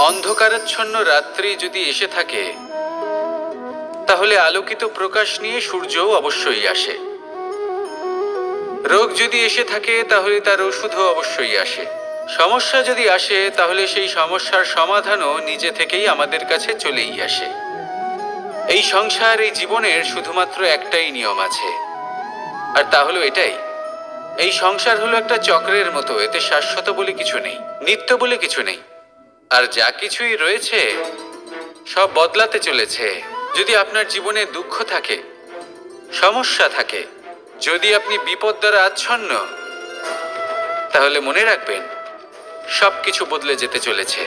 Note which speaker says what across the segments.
Speaker 1: অন্ধকারাচ্ছন্ন রাত্রি যদি এসে থাকে, তাহলে আলোকিত প্রকাশ নিয়ে সূর্যও অবশ্যই আসে। রোগ যদি এসে থাকে, তাহলে তার ওষুধও অবশ্যই আসে। সমস্যা যদি আসে, তাহলে সেই সমস্যার সমাধানও নিজে থেকেই আমাদের কাছে চলেই আসে। এই সংসার, এই জীবনের শুধুমাত্র একটাই নিয়ম আছে, আর তা হলো এটাই: এই সংসার হলো একটা চক্রের মতো। এতে শাশ্বত বলে কিছু নেই, নিত্য বলে কিছু নেই। আর যা কিছুই রয়েছে সব বদলাতে চলেছে। যদি আপনার জীবনে দুঃখ থাকে, সমস্যা থাকে, যদি আপনি বিপদ দ্বারা আচ্ছন্ন, তাহলে মনে রাখবেন সবকিছু বদলে যেতে চলেছে।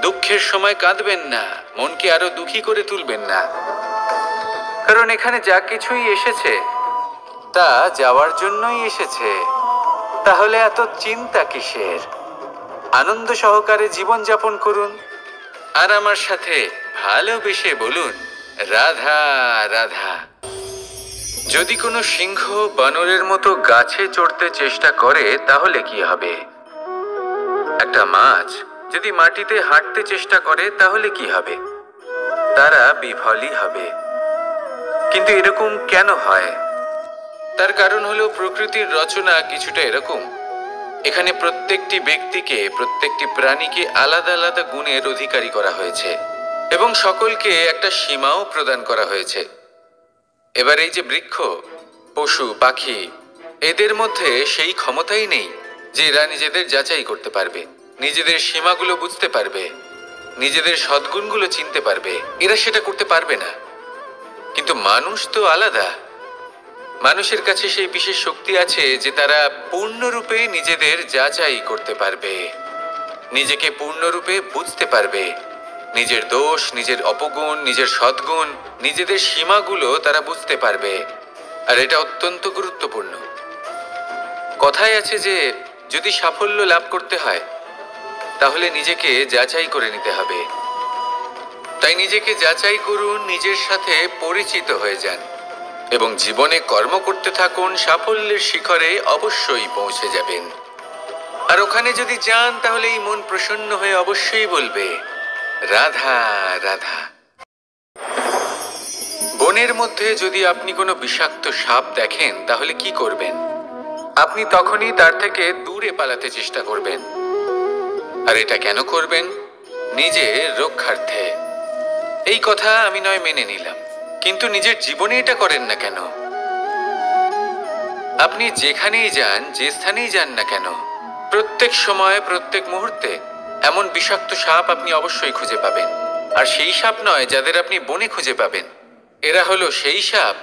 Speaker 1: দুঃখের সময় কাঁদবেন না, মনকে আরো দুঃখী করে তুলবেন না, কারণ এখানে যা কিছুই এসেছে তা যাওয়ার জন্যই এসেছে। তাহলে এত চিন্তা কিসের? আনন্দ সহকারে জীবন যাপন করুন, আর আমার সাথে ভালোবেসে বলুন, রাধা রাধা। যদি কোনো সিংহ বানরের মতো গাছে চড়তে চেষ্টা করে, তাহলে কি হবে? একটা মাছ যদি মাটিতে হাঁটতে চেষ্টা করে, তাহলে কি হবে? তারা বিফলই হবে। কিন্তু এরকম কেন হয়? তার কারণ হলো প্রকৃতির রচনা কিছুটা এরকম। এখানে প্রত্যেকটি ব্যক্তিকে, প্রত্যেকটি প্রাণীকে আলাদা আলাদা গুণের অধিকারী করা হয়েছে, এবং সকলকে একটা সীমাও প্রদান করা হয়েছে। এবার এই যে বৃক্ষ, পশু, পাখি, এদের মধ্যে সেই ক্ষমতাই নেই যে এরা নিজেদের যাচাই করতে পারবে, নিজেদের সীমাগুলো বুঝতে পারবে, নিজেদের সদ্গুণগুলো চিনতে পারবে। এরা সেটা করতে পারবে না। কিন্তু মানুষ তো আলাদা। মানুষের কাছে সেই বিশেষ শক্তি আছে যে তারা পূর্ণরূপে নিজেদের যাচাই করতে পারবে, নিজেকে পূর্ণরূপে বুঝতে পারবে, নিজের দোষ, নিজের অপগুণ, নিজের সদ্গুণ, নিজেদের সীমাগুলো তারা বুঝতে পারবে। আর এটা অত্যন্ত গুরুত্বপূর্ণ। কথায় আছে যে যদি সাফল্য লাভ করতে হয়, তাহলে নিজেকে যাচাই করে নিতে হবে। তাই নিজেকে যাচাই করুন, নিজের সাথে পরিচিত হয়ে যান এবং জীবনে কর্ম করতে থাকুন। সাফল্যের শিখরে অবশ্যই পৌঁছে যাবেন। আর ওখানে যদি যান, তাহলে এই মন প্রসন্ন হয়ে অবশ্যই বলবে, রাধা রাধা। বনের মধ্যে যদি আপনি কোনো বিষাক্ত সাপ দেখেন, তাহলে কি করবেন? আপনি তখনই তার থেকে দূরে পালাতে চেষ্টা করবেন। আর এটা কেন করবেন? নিজের রক্ষার্থে। এই কথা আমি নয় মেনে নিলাম, কিন্তু নিজের জীবনে এটা করেন না কেন? আপনি যেখানেই যান, যে স্থানেই যান না কেন, প্রত্যেক সময়, প্রত্যেক মুহূর্তে এমন বিষাক্ত সাপ আপনি অবশ্যই খুঁজে পাবেন। আর সেই সাপ নয় যাদের আপনি বনে খুঁজে পাবেন। এরা হলো সেই সাপ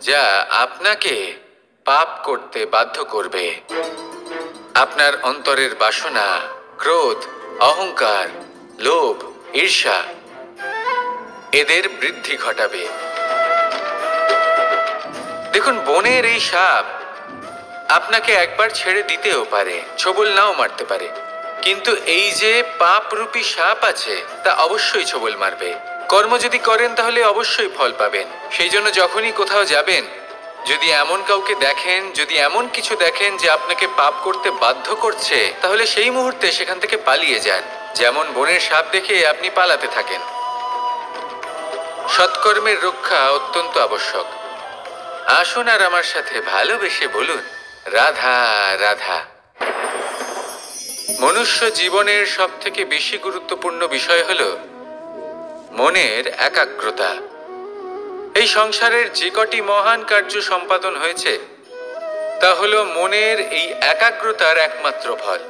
Speaker 1: যা আপনাকে পাপ করতে বাধ্য করবে। আপনার অন্তরের বাসনা, ক্রোধ, অহংকার, লোভ, ঈর্ষা, এদের বৃদ্ধি ঘটাবে। দেখুন, বনের এই সাপ আপনাকে একবার ছেড়ে দিতেও পারে, ছোবল নাও মারতে পারে, কিন্তু এই যে পাপরূপী সাপ আছে, তা অবশ্যই ছোবল মারবে। কর্ম যদি করেন, তাহলে অবশ্যই ফল পাবেন। সেই জন্য যখনই কোথাও যাবেন, যদি এমন কাউকে দেখেন, যদি এমন কিছু দেখেন যে আপনাকে পাপ করতে বাধ্য করছে, তাহলে সেই মুহূর্তে সেখান থেকে পালিয়ে যান। যেমন বনের সাপ দেখে আপনি পালাতে থাকেন। সৎকর্মের রক্ষা অত্যন্ত আবশ্যক। আসুন আর আমার সাথে ভালোবেসে বলুন, রাধা রাধা। মনুষ্য জীবনের সবথেকে বেশি গুরুত্বপূর্ণ বিষয় হলো মনের একাগ্রতা। এই সংসারের যে কটি মহান কার্য সম্পাদন হয়েছে, তা হলো মনের এই একাগ্রতার একমাত্র ফল।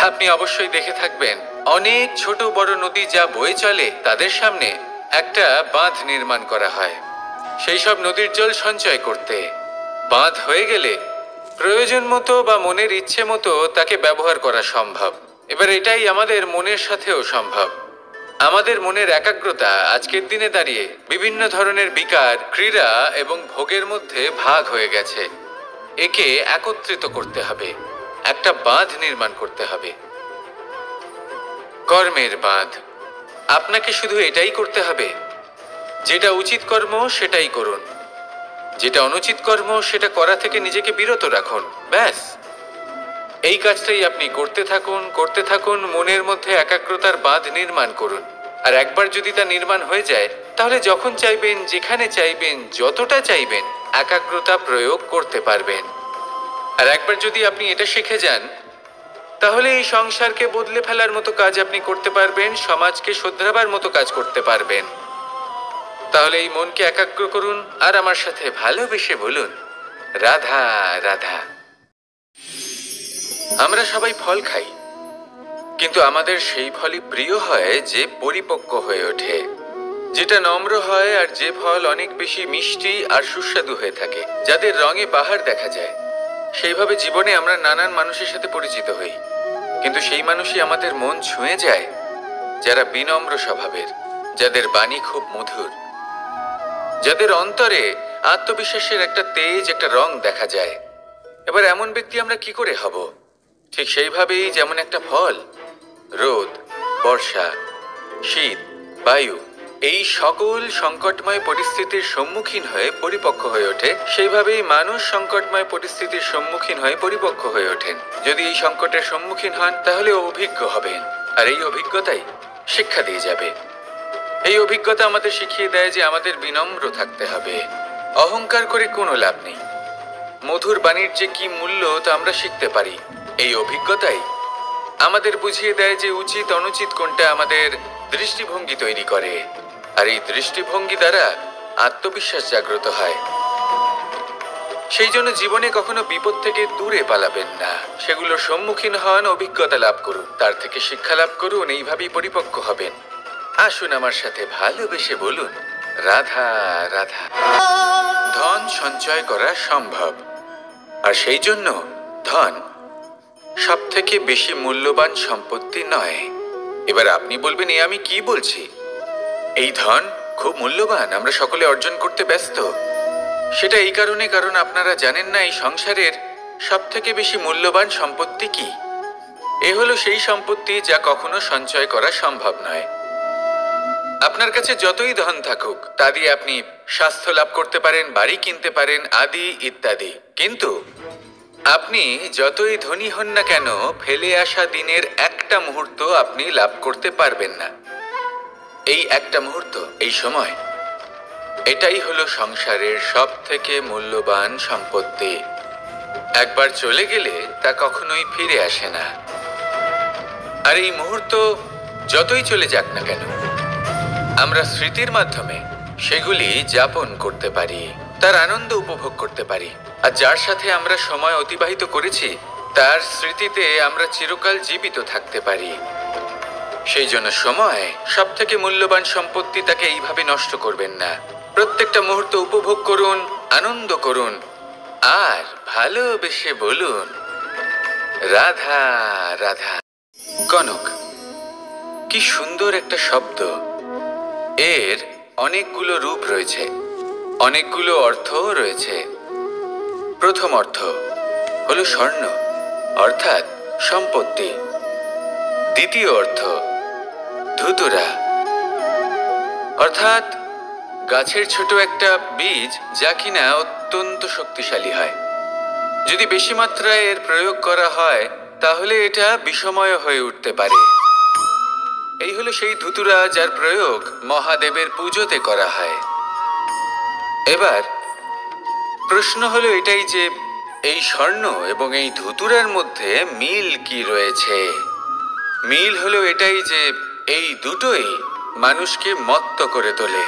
Speaker 1: আপনি অবশ্যই দেখে থাকবেন, অনেক ছোট বড় নদী যা বয়ে চলে, তাদের সামনে একটা বাঁধ নির্মাণ করা হয় সেই সব নদীর জল সঞ্চয় করতে। বাঁধ হয়ে গেলে প্রয়োজন মতো বা মনের ইচ্ছে মতো তাকে ব্যবহার করা সম্ভব। এবার এটাই আমাদের মনের সাথেও সম্ভব। আমাদের মনের একাগ্রতা আজকের দিনে দাঁড়িয়ে বিভিন্ন ধরনের বিকার, ক্রীড়া এবং ভোগের মধ্যে ভাগ হয়ে গেছে। একে একত্রিত করতে হবে, একটা বাঁধ নির্মাণ করতে হবে, কর্মের বাঁধ। আপনাকে শুধু এটাই করতে হবে, যেটা উচিত কর্ম সেটাই করুন, যেটা অনুচিত কর্ম সেটা করা থেকে নিজেকে বিরত রাখুন। ব্যাস, এই কাজটাই আপনি করতে থাকুন, মনের মধ্যে একাগ্রতার বাঁধ নির্মাণ করুন। আর একবার যদি তা নির্মাণ হয়ে যায়, তাহলে যখন চাইবেন, যেখানে চাইবেন, যতটা চাইবেন, একাগ্রতা প্রয়োগ করতে পারবেন। আর একবার যদি আপনি এটা শিখে যান, তাহলে এই সংসারকে বদলে ফেলার মতো কাজ আপনি করতে পারবেন, সমাজকে শোধরাবার মতো কাজ করতে পারবেন। তাহলে এই মনকে একাগ্র করুন আর আমার সাথে ভালোবেসে বলুন, রাধা রাধা। আমরা সবাই ফল খাই, কিন্তু আমাদের সেই ফলই প্রিয় হয় যে পরিপক্ক হয়ে ওঠে, যেটা নম্র হয়, আর যে ফল অনেক বেশি মিষ্টি আর সুস্বাদু হয়ে থাকে, যাদের রঙে বাহার দেখা যায়। সেইভাবে জীবনে আমরা নানান মানুষের সাথে পরিচিত হই, কিন্তু সেই মানুষই আমাদের মন ছুঁয়ে যায় যারা বিনম্র স্বভাবের, যাদের বাণী খুব মধুর, যাদের অন্তরে আত্মবিশ্বাসের একটা তেজ, একটা রং দেখা যায়। এবার এমন ব্যক্তি আমরা কি করে হব? ঠিক সেইভাবেই যেমন একটা ফল রোদ, বর্ষা, শীত, বায়ু এই সকল সংকটময় পরিস্থিতির সম্মুখীন হয়ে পরিপক্ক হয়ে ওঠে, সেইভাবেই মানুষ সংকটময় পরিস্থিতির সম্মুখীন হয়ে পরিপক্ক হয়ে ওঠেন। যদি এই সংকটের সম্মুখীন হন, তাহলে অভিজ্ঞ হবেন, আর এই অভিজ্ঞতাই শিক্ষা দিয়ে যাবে। এই অভিজ্ঞতা আমাদের শিখিয়ে দেয় যে আমাদের বিনম্র থাকতে হবে। অহংকার করে কোনো লাভ নেই। মধুর বাণীর যে কি মূল্য তা আমরা শিখতে পারি। এই অভিজ্ঞতাই আমাদের বুঝিয়ে দেয় যে উচিত অনুচিত কোনটা, আমাদের দৃষ্টিভঙ্গি তৈরি করে, আর এই দৃষ্টিভঙ্গি দ্বারা আত্মবিশ্বাস জাগ্রত হয়। সেই জন্য জীবনে কখনো বিপদ থেকে দূরে পালাবেন না, সেগুলোর সম্মুখীন হন, অভিজ্ঞতা লাভ করুন, তার থেকে শিক্ষা লাভ করুন, এইভাবেই পরিপক্ক হবেন। আসুন আমার সাথে ভালোবেসে বলুন, রাধা রাধা। ধন সঞ্চয় করা সম্ভব, আর সেই জন্য ধন সব থেকে বেশি মূল্যবান সম্পত্তি নয়। এবার আপনি বলবেন, এ আমি কি বলছি? এই ধন খুব মূল্যবান, আমরা সকলে অর্জন করতে ব্যস্ত। সেটা এই কারণে, কারণ আপনারা জানেন না এই সংসারের সব থেকে বেশি মূল্যবান সম্পত্তি কি। এ হলো সেই সম্পত্তি যা কখনো সঞ্চয় করা সম্ভব নয়। আপনার কাছে যতই ধন থাকুক, তা দিয়ে আপনি স্বাস্থ্য লাভ করতে পারেন, বাড়ি কিনতে পারেন, আদি ইত্যাদি, কিন্তু আপনি যতই ধনী হন না কেন, ফেলে আসা দিনের একটা মুহূর্ত আপনি লাভ করতে পারবেন না। এই একটা মুহূর্ত, এই সময়, এটাই হলো সংসারের সব থেকে মূল্যবান সম্পত্তি। একবার চলে গেলে তা কখনোই ফিরে আসে না। আর এই মুহূর্ত যতই চলে যাক না কেন, আমরা স্মৃতির মাধ্যমে সেগুলি যাপন করতে পারি, তার আনন্দ উপভোগ করতে পারি। আর যার সাথে আমরা সময় অতিবাহিত করেছি, তার স্মৃতিতে আমরা চিরকাল জীবিত থাকতে পারি। সেই জন্য সময় সব থেকে মূল্যবান সম্পত্তি, তাকে এইভাবে নষ্ট করবেন না। প্রত্যেকটা মুহূর্ত উপভোগ করুন, আনন্দ করুন, আর ভালোবেসে বলুন, রাধা রাধা। কনক, কি সুন্দর একটা শব্দ। এর অনেকগুলো রূপ রয়েছে, অনেকগুলো অর্থও রয়েছে। প্রথম অর্থ হলো স্বর্ণ, অর্থাৎ সম্পত্তি। দ্বিতীয় অর্থ ধুতুরা, অর্থাৎ গাছের ছোট একটা বীজ, যা কিনা অত্যন্ত শক্তিশালী হয়। যদি বেশি মাত্রায় এর প্রয়োগ করা হয়, তাহলে এটা বিষময় হয়ে উঠতে পারে। এই হলো সেই ধুতুরা যার প্রয়োগ মহাদেবের পুজোতে করা হয়। এবার প্রশ্ন হলো এটাই যে এই স্বর্ণ এবং এই ধুতুরার মধ্যে মিল কি রয়েছে। মিল হলো এটাই যে এই দুটোই মানুষকে মত্ত করে তোলে।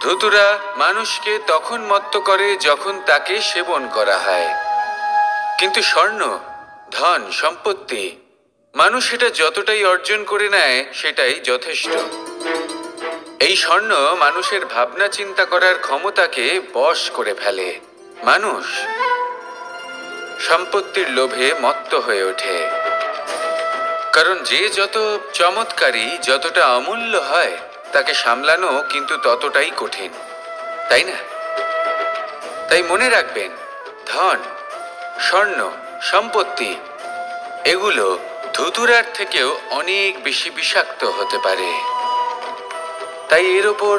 Speaker 1: ধুতুরা মানুষকে তখন মত্ত করে যখন তাকে সেবন করা হয়, কিন্তু স্বর্ণ, ধন, সম্পত্তি, মানুষ এটা যতটাই অর্জন করে নেয় সেটাই যথেষ্ট। এই স্বর্ণ মানুষের ভাবনা চিন্তা করার ক্ষমতাকে বশ করে ফেলে। মানুষ সম্পত্তির লোভে মত্ত হয়ে ওঠে, কারণ যে যত চমৎকারী, যতটা অমূল্য হয়, তাকে সামলানো কিন্তু ততটাই কঠিন, তাই না? তাই মনে রাখবেন, ধন, স্বর্ণ, সম্পত্তি এগুলো ধুতুরার থেকেও অনেক বেশি বিষাক্ত হতে পারে। তাই এর ওপর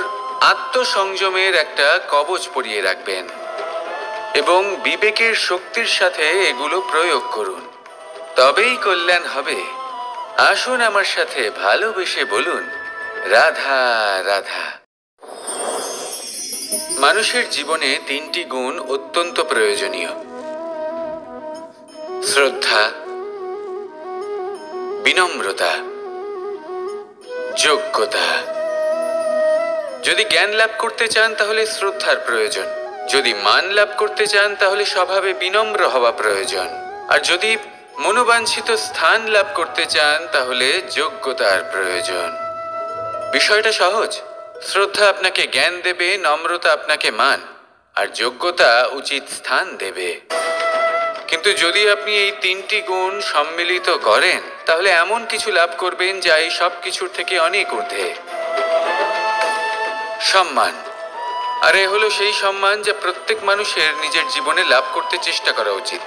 Speaker 1: আত্মসংযমের একটা কবচ পরিয়ে রাখবেন। এবং বিবেকের শক্তির সাথে এগুলো প্রয়োগ করুন, তবেই কল্যাণ হবে। আসুন আমার সাথে ভালোবেসে বলুন, রাধা রাধা। মানুষের জীবনে তিনটি গুণ অত্যন্ত প্রয়োজনীয়: শ্রদ্ধা, বিনম্রতা, যোগ্যতা। যদি জ্ঞান লাভ করতে চান তাহলে শ্রদ্ধার প্রয়োজন, যদি মান লাভ করতে চান তাহলে স্বভাবে বিনম্র হওয়া প্রয়োজন, আর যদি মনোবাঞ্ছিত স্থান লাভ করতে চান তাহলে যোগ্যতার প্রয়োজন। বিষয়টা সহজ। শ্রদ্ধা আপনাকে জ্ঞান দেবে, নম্রতা আপনাকে মান, আর যোগ্যতা উচিত স্থান দেবে। কিন্তু যদি আপনি এই তিনটি গুণ সম্মিলিত করেন তাহলে এমন কিছু লাভ করবেন যা এই সব কিছুর থেকে অনেক ঊর্ধ্বে। সম্মান। আর এ হলো সেই সম্মান যা প্রত্যেক মানুষের নিজের জীবনে লাভ করতে চেষ্টা করা উচিত,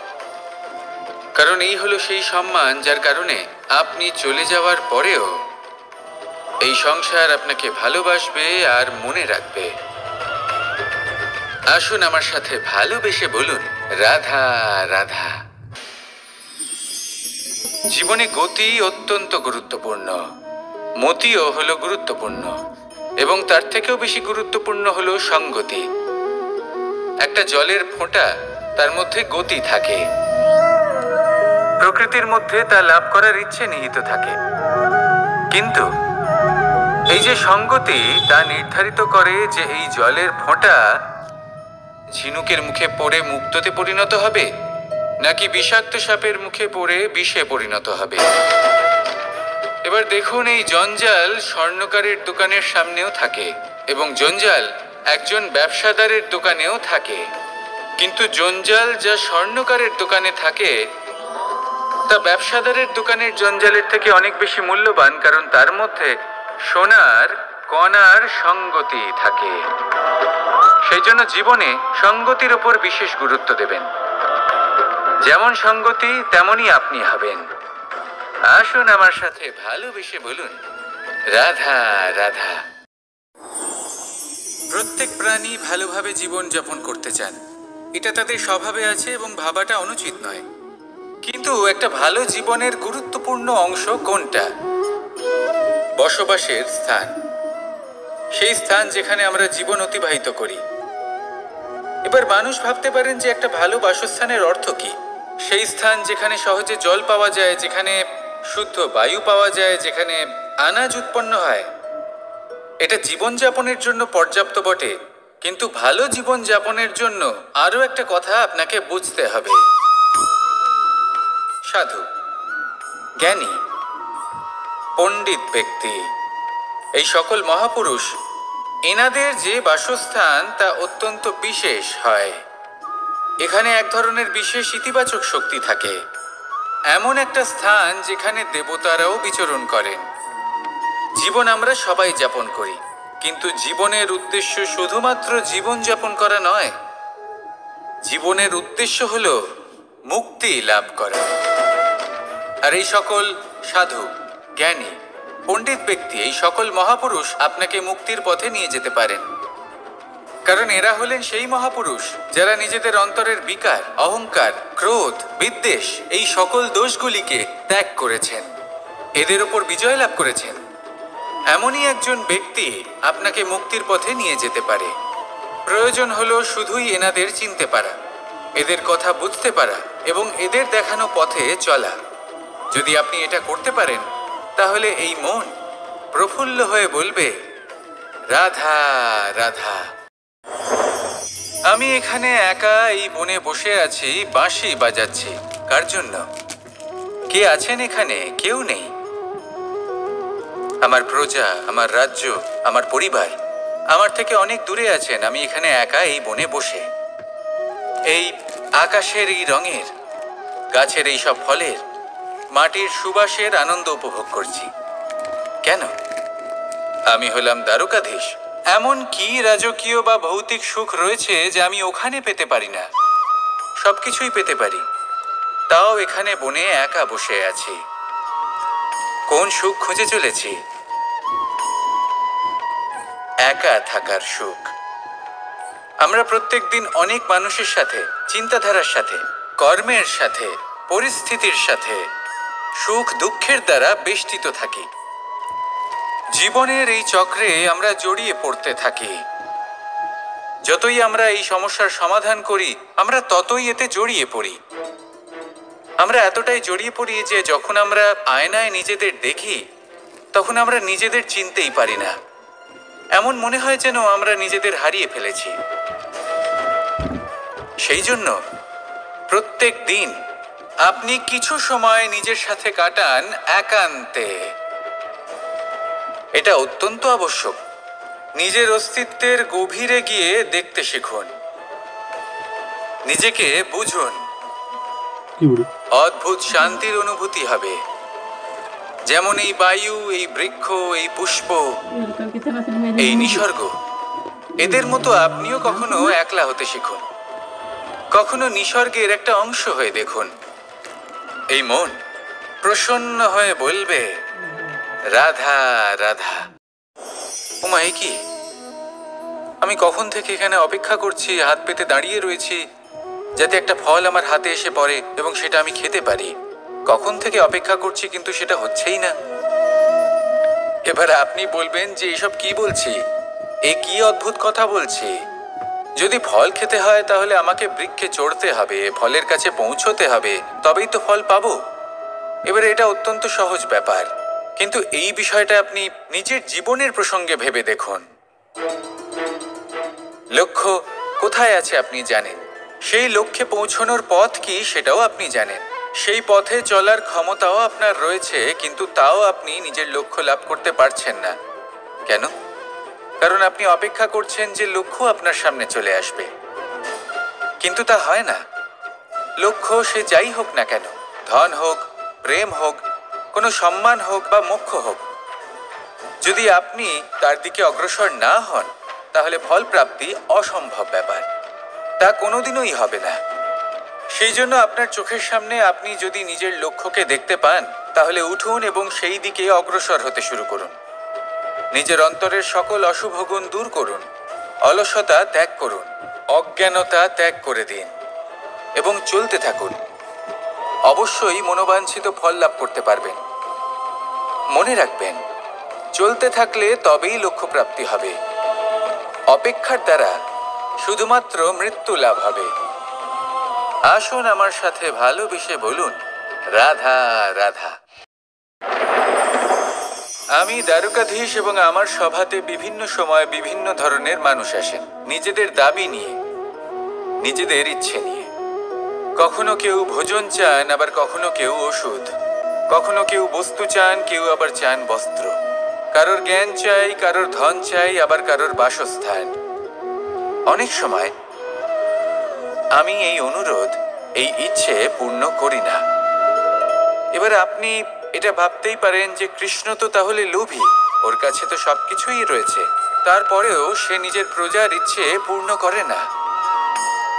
Speaker 1: কারণ এই হলো সেই সম্মান যার কারণে আপনি চলে যাওয়ার পরেও এই সংসার আপনাকে ভালোবাসবে আর মনে রাখবে। আসুন আমার সাথে ভালোবেসে বলুন, রাধা রাধা। জীবনে গতি অত্যন্ত গুরুত্বপূর্ণ, মতিও হলো গুরুত্বপূর্ণ, এবং তার থেকেও বেশি গুরুত্বপূর্ণ হলো সঙ্গতি। একটা জলের ফোঁটা, তার মধ্যে গতি থাকে, প্রকৃতির মধ্যে তা লাভ করার ইচ্ছে নিহিত থাকে, কিন্তু এই যে সঙ্গতি তা নির্ধারিত করে যে এই জলের ফোঁটা ঝিনুকের মুখে পড়ে মুক্তোতে পরিণত হবে নাকি বিষাক্ত সাপের মুখে পড়ে বিষে পরিণত হবে। এবার দেখুন, এই জঞ্জাল স্বর্ণকারের দোকানের সামনেও থাকে এবং জঞ্জাল একজন ব্যবসাদারের দোকানেও থাকে, কিন্তু জঞ্জাল যা স্বর্ণকারের দোকানে থাকে তা ব্যবসাদারের দোকানের জঞ্জালের থেকে অনেক বেশি মূল্যবান, কারণ তার মধ্যে সোনার কণার সঙ্গতি থাকে। সেই জন্য জীবনে সঙ্গতির উপর বিশেষ গুরুত্ব দেবেন। যেমন সঙ্গতি তেমনই আপনি হবেন। আসুন আমার সাথে ভালোবেসে বলুন, রাধা রাধা। প্রত্যেক প্রাণী ভালোভাবে জীবন যাপন করতে চান, এটা তাদের স্বভাবে আছে এবং ভাবাটা অনুচিত নয়। কিন্তু একটা ভালো জীবনের গুরুত্বপূর্ণ অংশ কোনটা? বসবাসের স্থান। সেই স্থান যেখানে আমরা জীবন অতিবাহিত করি। এবার মানুষ ভাবতে পারেন যে একটা ভালো বাসস্থানের অর্থ কি? সেই স্থান যেখানে সহজে জল পাওয়া যায়, যেখানে শুদ্ধ বায়ু পাওয়া যায়, যেখানে আনাজ উৎপন্ন হয়। এটা জীবনযাপনের জন্য পর্যাপ্ত বটে, কিন্তু ভালো জীবনযাপনের জন্য আরও একটা কথা আপনাকে বুঝতে হবে। সাধু, জ্ঞানী, পণ্ডিত ব্যক্তি, এই সকল মহাপুরুষ, এনাদের যে বাসস্থান তা অত্যন্ত বিশেষ হয়। এখানে এক ধরনের বিশেষ ইতিবাচক শক্তি থাকে, এমন একটা স্থান যেখানে দেবতারাও বিচরণ করেন। জীবন আমরা সবাই যাপন করি, কিন্তু জীবনের উদ্দেশ্য শুধুমাত্র জীবন যাপন করা নয়। জীবনের উদ্দেশ্য হলো মুক্তি লাভ করা। আর এই সকল সাধু, জ্ঞানী, পণ্ডিত ব্যক্তি, এই সকল মহাপুরুষ আপনাকে মুক্তির পথে নিয়ে যেতে পারেন, কারণ এরা হলেন সেই মহাপুরুষ যারা নিজেদের অন্তরের বিকার, অহংকার, ক্রোধ, বিদ্বেষ এই সকল দোষগুলিকে ত্যাগ করেছেন, এদের ওপর বিজয় লাভ করেছেন। এমনই একজন ব্যক্তি আপনাকে মুক্তির পথে নিয়ে যেতে পারে। প্রয়োজন হলো শুধুই এনাদের চিনতে পারা, এদের কথা বুঝতে পারা এবং এদের দেখানো পথে চলা। যদি আপনি এটা করতে পারেন তাহলে এই মন প্রফুল্ল হয়ে বলবে, রাধা রাধা। আমি এখানে একা এই বনে বসে আছি, বাঁশি বাজাচ্ছি। কার জন্য? কে আছেন এখানে? কেউ নেই। আমার প্রজা, আমার রাজ্য, আমার পরিবার আমার থেকে অনেক দূরে আছেন। আমি এখানে একা এই বনে বসে এই আকাশের এই রঙের, গাছের এই সব ফলের, মাটির সুবাসের আনন্দ উপভোগ করছি। কেন? আমি হলাম দ্বারকাধীশ। এমন কি রাজকীয় বা ভৌতিক সুখ রয়েছে যা আমি ওখানে পেতে পারি না? সবকিছুই পেতে পারি, তাও এখানে বনে একা বসে আছি। কোন সুখ খুঁজে চলেছি? একা থাকার সুখ। আমরা প্রত্যেক দিন অনেক মানুষের সাথে, চিন্তাধারার সাথে, কর্মের সাথে, পরিস্থিতির সাথে, সুখ দুঃখের দ্বারা বেষ্টিত থাকি। জীবনের এই চক্রে আমরা জড়িয়ে পড়তে থাকি। যতই আমরা এই সমস্যার সমাধান করি, আমরা ততই এতে জড়িয়ে পড়ি। আমরা এতটাই জড়িয়ে পড়ি যে যখন আমরা আয়নায় নিজেদের দেখি, তখন আমরা নিজেদের চিনতেই পারি না। এমন মনে হয় যেন আমরা নিজেদের হারিয়ে ফেলেছি। সেই জন্য প্রত্যেক দিন আপনি কিছু সময় নিজের সাথে কাটান একান্তে। এটা অত্যন্ত আবশ্যক। নিজের অস্তিত্বের গভীরে গিয়ে দেখতে শিখুন, নিজেকে বুঝুন। অদ্ভুত শান্তির অনুভূতি হবে। যেমন এই বায়ু, এই বৃক্ষ, এই পুষ্প, এই নিসর্গ, এদের মতো আপনিও কখনো একলা হতে শিখুন। কখনো নিসর্গের একটা অংশ হয়ে দেখুন। এই মন প্রসন্ন হয়ে বলবে, রাধা রাধা। ওমা, এ কি? আমি কখন থেকে এখানে অপেক্ষা করছি, হাত পেতে দাঁড়িয়ে রয়েছি যাতে একটা ফল আমার হাতে এসে পড়ে এবং সেটা আমি খেতে পারি। কখন থেকে অপেক্ষা করছি, কিন্তু সেটা হচ্ছেই না। এবার আপনি বলবেন যে এসব কি বলছি, এ কি অদ্ভুত কথা বলছি। যদি ফল খেতে হয় তাহলে আমাকে বৃক্ষে চড়তে হবে, ফলের কাছে পৌঁছতে হবে, তবেই তো ফল পাবো। এবারে এটা অত্যন্ত সহজ ব্যাপার, কিন্তু এই বিষয়টা আপনি নিজের জীবনের প্রসঙ্গে ভেবে দেখুন। লক্ষ্য কোথায় আছে আপনি জানেন, সেই লক্ষ্যে পৌঁছানোর পথ কি সেটাও আপনি জানেন, সেই পথে চলার ক্ষমতাও আপনার রয়েছে, কিন্তু তাও আপনি নিজের লক্ষ্য লাভ করতে পারছেন না। কেন? কারণ আপনি অপেক্ষা করছেন যে লক্ষ্য আপনার সামনে চলে আসবে, কিন্তু তা হয় না। লক্ষ্য সে যাই হোক না কেন, ধন হোক, প্রেম হোক, কোনো সম্মান হোক বা মোক্ষ হোক, যদি আপনি তার দিকে অগ্রসর না হন তাহলে ফল প্রাপ্তি অসম্ভব ব্যাপার, তা কোনোদিনই হবে না। সেই জন্য আপনার চোখের সামনে আপনি যদি নিজের লক্ষ্যকে দেখতে পান, তাহলে উঠুন এবং সেই দিকে অগ্রসর হতে শুরু করুন। নিজের অন্তরের সকল অশুভ গুণ দূর করুন, অলসতা ত্যাগ করুন, অজ্ঞানতা ত্যাগ করে দিন এবং চলতে থাকুন। অবশ্যই মনোবাঞ্ছিত ফল লাভ করতে পারবেন। মনে রাখবেন, চলতে থাকলে তবেই লক্ষ্য প্রাপ্তি হবে। অপেক্ষার দ্বারা শুধুমাত্র মৃত্যু লাভ হবে। আসুন আমার সাথে ভালোবেসে বলুন, রাধা রাধা। আমি দ্বারকাধীশ এবং আমার সভাতে বিভিন্ন সময় বিভিন্ন ধরনের মানুষ আসেন, নিজেদের দাবি নিয়ে, নিজেদের ইচ্ছে নিয়ে। কখনো কেউ ভোজন চান, আবার কখনো কেউ ওষুধ, কখনো কেউ বস্তু চান, কেউ আবার চান বস্ত্র। কারোর জ্ঞান চাই, কারোর ধন চাই, আবার কারোর বাসস্থান। অনেক সময় আমি এই অনুরোধ, এই ইচ্ছে পূর্ণ করি না। এবার আপনি এটা ভাবতেই পারেন যে কৃষ্ণ তো তাহলে লোভী, ওর কাছে তো সবকিছুই রয়েছে, তারপরেও সে নিজের প্রজার ইচ্ছে পূর্ণ করে না,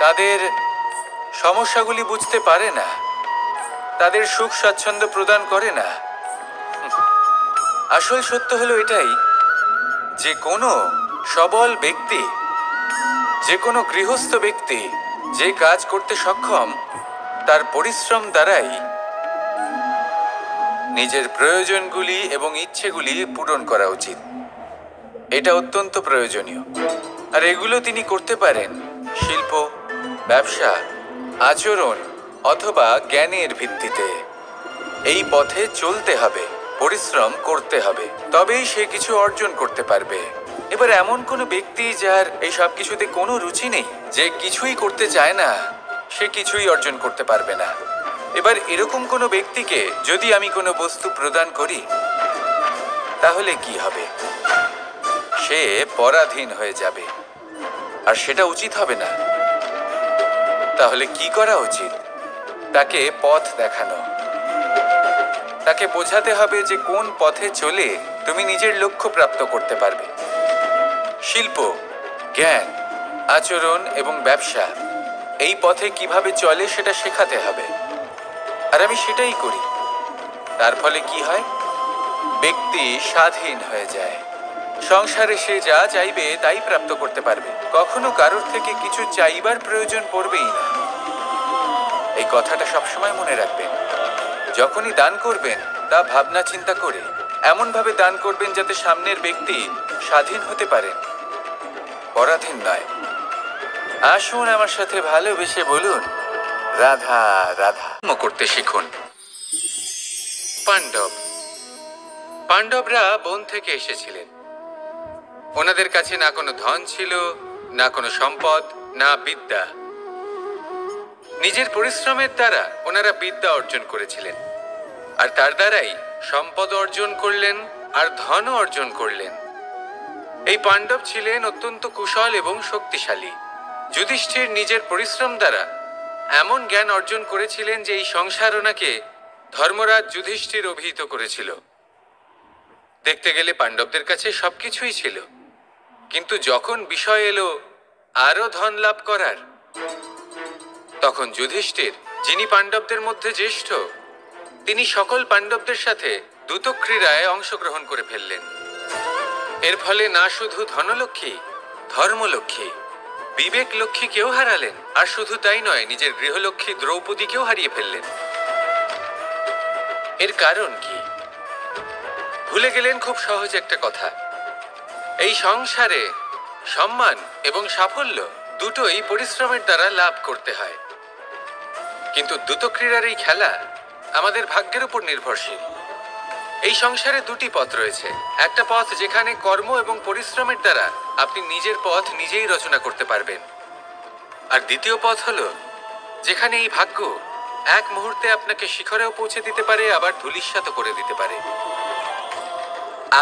Speaker 1: তাদের সমস্যাগুলি বুঝতে পারে না, তাদের সুখ স্বাচ্ছন্দ্য প্রদান করে না। আসল সত্য হলো এটাই যে কোনো সবল ব্যক্তি, যে কোনো গৃহস্থ ব্যক্তি যে কাজ করতে সক্ষম, তার পরিশ্রম দ্বারাই নিজের প্রয়োজনগুলি এবং ইচ্ছেগুলি পূরণ করা উচিত। এটা অত্যন্ত প্রয়োজনীয়। আর এগুলো তিনি করতে পারেন শিল্প, ব্যবসা, আচরণ অথবা জ্ঞানের ভিত্তিতে। এই পথে চলতে হবে, পরিশ্রম করতে হবে, তবেই সে কিছু অর্জন করতে পারবে। এবার এমন কোনো ব্যক্তি যার এই সব কিছুতে কোনো রুচি নেই, যে কিছুই করতে চায় না, সে কিছুই অর্জন করতে পারবে না। এবার এরকম কোনো ব্যক্তিকে যদি আমি কোনো বস্তু প্রদান করি, তাহলে কি হবে? সে পরাধীন হয়ে যাবে, আর সেটা উচিত হবে না। তাহলে কি করা উচিত? তাকে পথ দেখানো, তাকে বোঝাতে হবে যে কোন পথে চলে তুমি নিজের লক্ষ্য প্রাপ্ত করতে পারবে। শিল্প, জ্ঞান, আচরণ এবং ব্যবসা, এই পথে কিভাবে চলে সেটা শেখাতে হবে। আর আমি সেটাই করি। তার ফলে কি হয়? ব্যক্তি স্বাধীন হয়ে যায়। সংসারে সে যা চাইবে তাই প্রাপ্ত করতে পারবে, কখনো কারোর থেকে কিছু চাইবার প্রয়োজন পড়বেই না। এই কথাটা সবসময় মনে রাখবেন। যখনই দান করবেন তা ভাবনা চিন্তা করে এমন ভাবে দান করবেন যাতে সামনের ব্যক্তি স্বাধীন হতে পারেন, পরাধীন নয়। আসুন আমার সাথে ভালোবেসে বলুন, রাধা রাধা করতে শিখুন। পাণ্ডবরা বন থেকে এসেছিলেন। ওনাদের কাছে না কোনো ধন ছিল, না কোনো সম্পদ, না বিদ্যা। নিজের পরিশ্রমের দ্বারা ওনারা বিদ্যা অর্জন করেছিলেন, আর তার দ্বারাই সম্পদ অর্জন করলেন আর ধনও অর্জন করলেন। এই পাণ্ডব ছিলেন অত্যন্ত কুশল এবং শক্তিশালী। যুধিষ্ঠির নিজের পরিশ্রম দ্বারা এমন জ্ঞান অর্জন করেছিলেন যে এই সংসার ওনাকে ধর্মরাজ যুধিষ্ঠির অভিহিত করেছিল। দেখতে গেলে পাণ্ডবদের কাছে সবকিছুই ছিল, কিন্তু যখন বিষয় এলো আরো ধন লাভ করার, তখন যুধিষ্ঠির, যিনি পাণ্ডবদের মধ্যে জ্যেষ্ঠ, তিনি সকল পাণ্ডবদের সাথে দ্যুতক্রীড়ায় অংশগ্রহণ করে ফেললেন। এর ফলে না শুধু ধনলক্ষ্মী, ধর্মলক্ষ্মী, বিবেক লক্ষ্মীকেও হারালেন, আর শুধু তাই নয়, নিজের গৃহলক্ষ্মী দ্রৌপদীকেও হারিয়ে ফেললেন। এর কারণ কি? ভুলে গেলেন খুব সহজ একটা কথা। এই সংসারে সম্মান এবং সাফল্য দুটোই পরিশ্রমের দ্বারা লাভ করতে হয়, কিন্তু দ্যুতক্রীড়ার এই খেলা আমাদের ভাগ্যের উপর নির্ভরশীল। এই সংসারে দুটি পথ রয়েছে। একটা পথ যেখানে কর্ম এবং পরিশ্রমের দ্বারা আপনি নিজের পথ নিজেই রচনা করতে পারবেন, আর দ্বিতীয় পথ হলো যেখানে এই ভাগ্য এক মুহূর্তে আপনাকে শিখরেও পৌঁছে দিতে পারে, আবার ধূলিসাৎ করে দিতে পারে।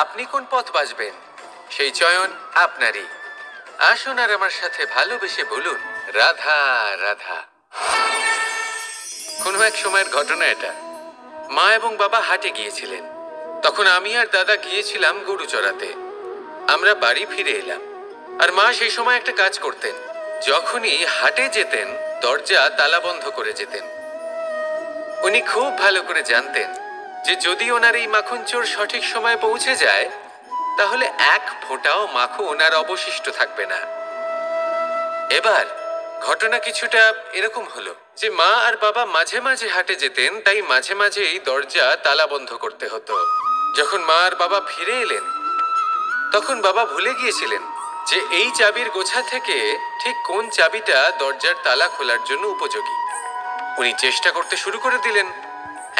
Speaker 1: আপনি কোন পথ বাছবেন সেই চয়ন আপনারই। আসুন আর আমার সাথে ভালোবেসে বলুন, রাধা রাধা। কোনো এক সময়ের ঘটনা এটা। মা এবং বাবা হাটে গিয়েছিলেন, তখন আমি আর দাদা গিয়েছিলাম গরু চড়াতে। আমরা বাড়ি ফিরে এলাম, আর মা সেই সময় একটা কাজ করতেন। যখনই হাটে যেতেন দরজা তালা বন্ধ করে যেতেন। উনি খুব ভালো করে জানতেন যে যদি ওনার এই মাখন চোর সঠিক সময়ে পৌঁছে যায় তাহলে এক ফোঁটাও মাখন ওনার অবশিষ্ট থাকবে না। এবার ঘটনা কিছুটা এরকম হলো যে মা আর বাবা মাঝে মাঝে হাটে যেতেন, তাই মাঝে মাঝেই দরজা তালা বন্ধ করতে হতো। যখন মা আর বাবা ফিরে এলেন তখন বাবা ভুলে গিয়েছিলেন যে এই চাবির গোছা থেকে ঠিক কোন চাবিটা দরজার তালা খোলার জন্য উপযোগী। উনি চেষ্টা করতে শুরু করে দিলেন।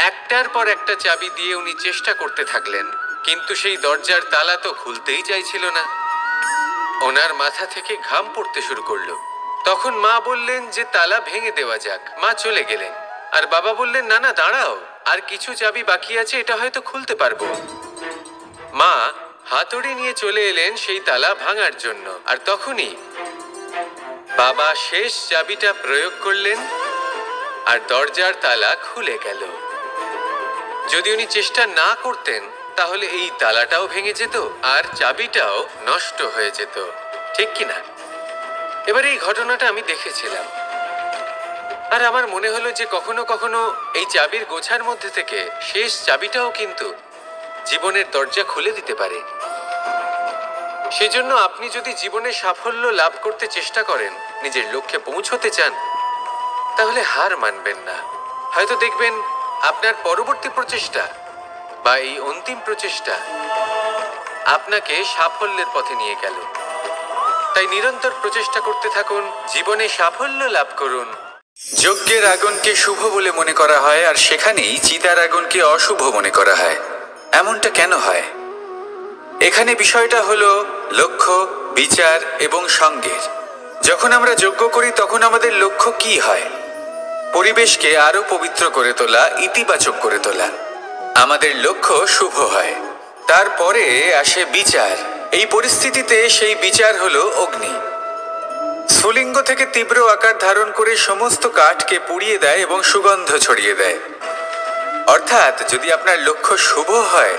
Speaker 1: একটার পর একটা চাবি দিয়ে উনি চেষ্টা করতে থাকলেন, কিন্তু সেই দরজার তালা তো খুলতেই চাইছিল না। ওনার মাথা থেকে ঘাম পড়তে শুরু করলো। তখন মা বললেন যে তালা ভেঙে দেওয়া যাক। মা চলে গেলেন, আর বাবা বললেন না না দাঁড়াও, আর কিছু চাবি বাকি আছে, এটা হয়তো খুলতে পারবো। মা হাতুড়ি নিয়ে চলে এলেন সেই তালা ভাঙার জন্য, আর তখনই বাবা শেষ চাবিটা প্রয়োগ করলেন আর দরজার তালা খুলে গেল। যদি উনি চেষ্টা না করতেন তাহলে এই তালাটাও ভেঙে যেত আর চাবিটাও নষ্ট হয়ে যেত, ঠিক কিনা? এবার এই ঘটনাটা আমি দেখেছিলাম, আর আমার মনে হলো যে কখনো কখনো এই চাবির গোছার মধ্যে থেকে শেষ চাবিটাও কিন্তু জীবনের দরজা খুলে দিতে পারে। সেজন্য আপনি যদি জীবনে সাফল্য লাভ করতে চেষ্টা করেন, নিজের লক্ষ্যে পৌঁছতে চান, তাহলে হার মানবেন না। হয়তো দেখবেন আপনার পরবর্তী প্রচেষ্টা বা এই অন্তিম প্রচেষ্টা আপনাকে সাফল্যের পথে নিয়ে গেল। তাই নিরন্তর প্রচেষ্টা করতে থাকুন, জীবনে সাফল্য লাভ করুন। যজ্ঞের আগুনকে শুভ বলে মনে করা হয়, আর সেখানেই চিতার আগুনকে অশুভ মনে করা হয়। এমনটা কেন হয়? এখানে বিষয়টা হলো লক্ষ্য, বিচার এবং সঙ্গের। যখন আমরা যজ্ঞ করি তখন আমাদের লক্ষ্য কি হয়? পরিবেশকে আরো পবিত্র করে তোলা, ইতিবাচক করে তোলা। আমাদের লক্ষ্য শুভ হয়। তারপরে আসে বিচার। এই পরিস্থিতিতে সেই বিচার হলো অগ্নি। স্ফুলিঙ্গ থেকে তীব্র আকার ধারণ করে সমস্ত কাঠকে পুড়িয়ে দেয় এবং সুগন্ধ ছড়িয়ে দেয়। অর্থাৎ যদি আপনার লক্ষ্য শুভ হয়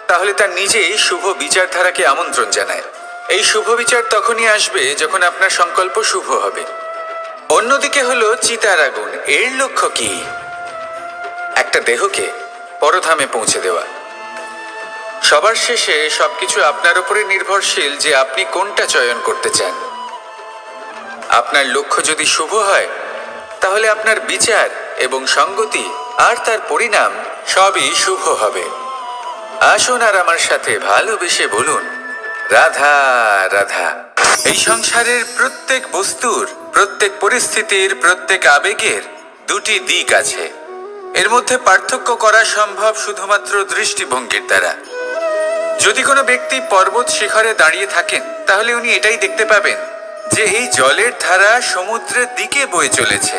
Speaker 1: তাহলে তার নিজেই শুভ বিচারধারাকে আমন্ত্রণ জানায়। এই শুভ বিচার তখনই আসবে যখন আপনার সংকল্প শুভ হবে। অন্যদিকে হলো চিতার আগুন। এর লক্ষ্য কি? একটা দেহকে পরধামে পৌঁছে দেওয়া। সবার শেষে সবকিছু আপনার উপরে নির্ভরশীল যে আপনি কোনটা চয়ন করতে চান। আপনার লক্ষ্য যদি শুভ হয় তাহলে আপনার বিচার এবং সঙ্গতি আর তার পরিণাম সবই শুভ হবে। আসুন আর আমার সাথে ভালোবেসে বলুন, রাধা রাধা। এই সংসারের প্রত্যেক বস্তুর, প্রত্যেক পরিস্থিতির, প্রত্যেক আবেগের দুটি দিক আছে। এর মধ্যে পার্থক্য করা সম্ভব শুধুমাত্র দৃষ্টিভঙ্গির দ্বারা। যদি কোনো ব্যক্তি পর্বত শিখরে দাঁড়িয়ে থাকেন তাহলে উনি এটাই দেখতে পাবেন যে এই জলের ধারা সমুদ্রের দিকে বয়ে চলেছে।